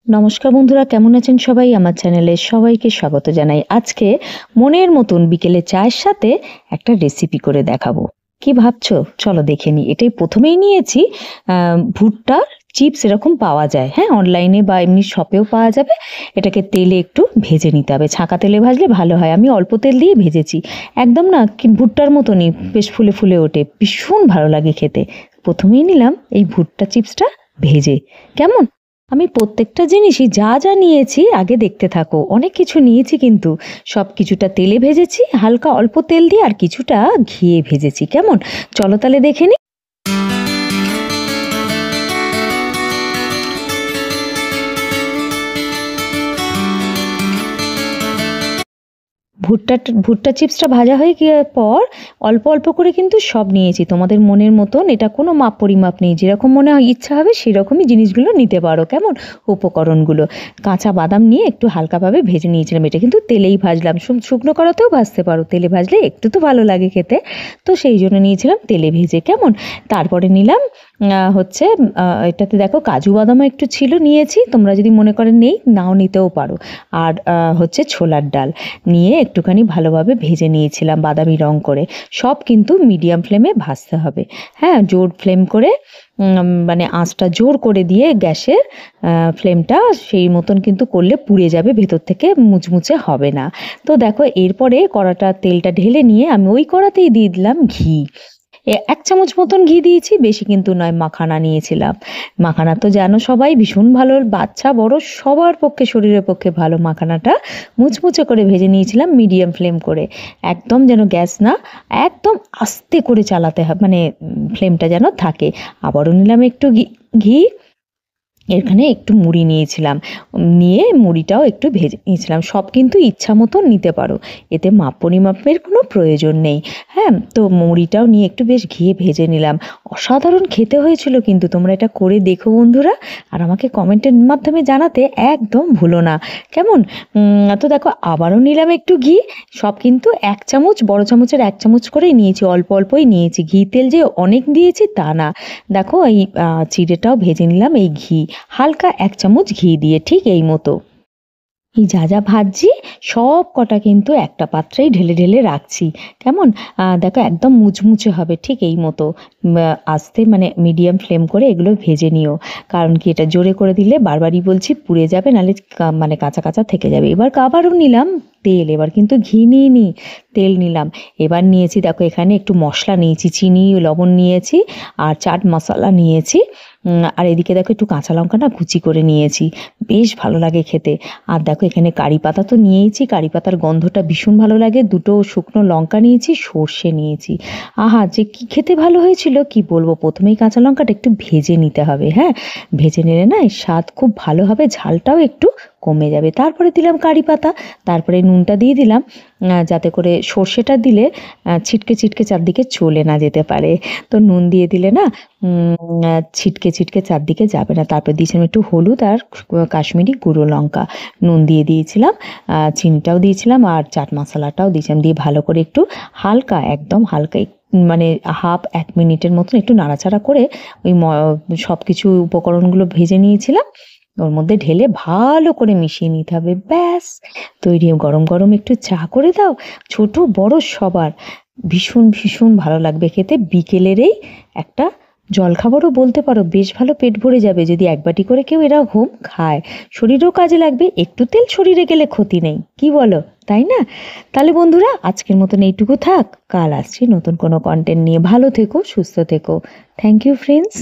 নমস্কার বন্ধুরা, কেমন আছেন সবাই? আমার চ্যানেলে সবাইকে স্বাগত জানাই। আজকে মনের মতন বিকেলে চায়ের সাথে একটা রেসিপি করে দেখাবো। কি ভাবছো? চলো দেখে নিই। এটাই প্রথমেই নিয়েছি ভুট্টার চিপস, এরকম পাওয়া যায়, হ্যাঁ, অনলাইনে বা এমনি শপেও পাওয়া যাবে। এটাকে তেলে একটু ভেজে নিতে হবে, ছাঁকা তেলে ভাজলে ভালো হয়। আমি অল্প তেল দিয়ে ভেজেছি, একদম না কি ভুট্টার মতনই বেশ ফুলে ফুলে ওঠে, ভীষণ ভালো লাগে খেতে। প্রথমেই নিলাম এই ভুট্টা চিপসটা ভেজে। কেমন? আমি প্রত্যেকটা জিনিসই যা যা নিয়েছি আগে দেখতে থাকো। অনেক কিছু নিয়েছি, কিন্তু সব কিছুটা তেলে ভেজেছি, হালকা অল্প তেল দিয়ে, আর কিছুটা ঘিয়ে ভেজেছি। কেমন? চলো তাহলে দেখে নিই। ভুট্টা চিপসটা ভাজা হয়ে যাওয়ার পর অল্প অল্প করে কিন্তু সব নিয়েছি, তোমাদের মনের মতন। এটা কোনো মাপ পরিমাপ নেই, যেরকম মনে হয় ইচ্ছা হবে সেরকমই জিনিসগুলো নিতে পারো। কেমন? উপকরণগুলো কাঁচা বাদাম নিয়ে একটু হালকাভাবে ভেজে নিয়েছিলাম। এটা কিন্তু তেলেই ভাজলাম, শুকনো করাতেও ভাজতে পারো, তেলে ভাজলে একটু তো ভালো লাগে খেতে, তো সেই জন্য নিয়েছিলাম তেলে ভেজে। কেমন? তারপরে নিলাম হচ্ছে এটাতে দেখো কাজু বাদামও একটু ছিল, নিয়েছি। তোমরা যদি মনে করেন নেই, নাও নিতেও পারো। আর হচ্ছে ছোলার ডাল নিয়ে একটুখানি ভালোভাবে ভেজে নিয়েছিলাম বাদামি রং করে। সব কিন্তু মিডিয়াম ফ্লেমে ভাজতে হবে, হ্যাঁ, জোর ফ্লেম করে, মানে আঁচটা জোর করে দিয়ে গ্যাসের ফ্লেমটা সেই মতন কিন্তু করলে পুড়ে যাবে, ভেতর থেকে মুচমুচে হবে না। তো দেখো, এরপরে কড়াটা তেলটা ঢেলে নিয়ে আমি ওই কড়াতেই দিয়ে দিলাম ঘি। 1 চামচ মতন ঘি দিয়েছি, বেশি কিন্তু নয়। মাখানা নিয়েছিলাম। মাখানা তো জানো সবাই ভীষণ ভালো, বাচ্চা বড় সবার পক্ষে, শরীরের পক্ষে ভালো। মাখানাটা মুচমুচে করে ভেজে নিয়েছিলাম মিডিয়াম ফ্লেম করে। একদম যেন গ্যাস না, একদম আস্তে করে চালাতে হবে, মানে ফ্লেমটা যেন থাকে। আবারও নিলাম একটু ঘি। এখানে একটু মুড়ি নিয়েছিলাম, নিয়ে মুড়িটাও একটু ভেজে নিয়েছিলাম। সব কিন্তু ইচ্ছা মতো নিতে পারো, এতে মাপ পরিমাপের কোনো প্রয়োজন নেই। হ্যাঁ, তো মুড়িটাও নিয়ে একটু বেশ ঘিয়ে ভেজে নিলাম। অসাধারণ খেতে হয়েছিল, কিন্তু তোমরা এটা করে দেখো বন্ধুরা, আর আমাকে কমেন্টের মাধ্যমে জানাতে একদম ভুলো না। কেমন? তো দেখো, আবারও নিলাম একটু ঘি। সব কিন্তু 1 চামচ, বড় চামচের 1 চামচ করেই নিয়েছি, অল্প অল্পই নিয়েছি। ঘি তেল যে অনেক দিয়েছি তা না। দেখো, এই চিড়েটাও ভেজে নিলাম এই ঘি, হালকা 1 চামচ ঘি দিয়ে, ঠিক এই মতো। এই যা যা ভাজছি সব কটা কিন্তু একটা পাত্রেই ঢেলে ঢেলে রাখছি। কেমন? দেখো, একদম মুচমুচে হবে, ঠিক এই মতো। আস্তে, মানে মিডিয়াম ফ্লেম করে এগুলো ভেজে নিও। কারণ কি, এটা জোরে করে দিলে বারবারই বলছি পুড়ে যাবে, নাহলে মানে কাঁচা কাঁচা থেকে যাবে। এবার আবারও নিলাম তেল, এবার কিন্তু ঘি নিইনি, তেল নিলাম। এবার নিয়েছি, দেখো এখানে একটু মশলা নিয়েছি, চিনি লবণ নিয়েছি, আর চাট মশলা নিয়েছি। আর এদিকে দেখো একটু কাঁচা লঙ্কাটা কুচি করে নিয়েছি, বেশ ভালো লাগে খেতে। আর দেখো, এখানে কারি পাতা তো নিয়েইছি, কারি পাতার গন্ধটা ভীষণ ভালো লাগে। 2টো শুকনো লঙ্কা নিয়েছি, সর্ষে নিয়েছি। আহা, যে কি খেতে ভালো হয়েছিল কি বলবো। প্রথমেই কাঁচা লঙ্কাটা একটু ভেজে নিতে হবে, হ্যাঁ, ভেজে নিলে না এর স্বাদ খুব ভালো হবে, ঝালটাও একটু কমে যাবে। তারপরে দিলাম কারি পাতা, তারপরে নুনটা দিয়ে দিলাম, যাতে করে সর্ষেটা দিলে ছিটকে ছিটকে চারদিকে চলে না যেতে পারে। তো নুন দিয়ে দিলে না ছিটকে ছিটকে চারদিকে যাবে না। তারপর দিয়েছিলাম একটু হলুদ আর কাশ্মীরি গুঁড়ো লঙ্কা। নুন দিয়ে দিয়েছিলাম, চিনিটাও দিয়েছিলাম, আর চাট মশলাটাও দিয়েছিলাম। দিয়ে ভালো করে একটু হালকা, একদম হালকা, মানে 1 মিনিটের মতন একটু নাড়াচাড়া করে ওই সব কিছু উপকরণগুলো ভেজে নিয়েছিলাম ওর মধ্যে ঢেলে ভালো করে মিশিয়ে নিতে হবে। ব্যাস তৈরি। গরম গরম একটু চা করে দাও, ছোট বড় সবার ভীষণ ভীষণ ভালো লাগবে খেতে। বিকেলের একটা জলখাবারও বলতে পারো, বেশ ভালো পেট ভরে যাবে যদি 1 বাটি করে কেউ এরকম খায়। শরীরেও কাজে লাগবে, একটু তেল শরীরে গেলে ক্ষতি নেই, কি বলো? তাই না? তাহলে বন্ধুরা, আজকের মতন এইটুকু থাক। কাল আসছি নতুন কোনো কন্টেন্ট নিয়ে। ভালো থেকো, সুস্থ থেকো। Thank you friends.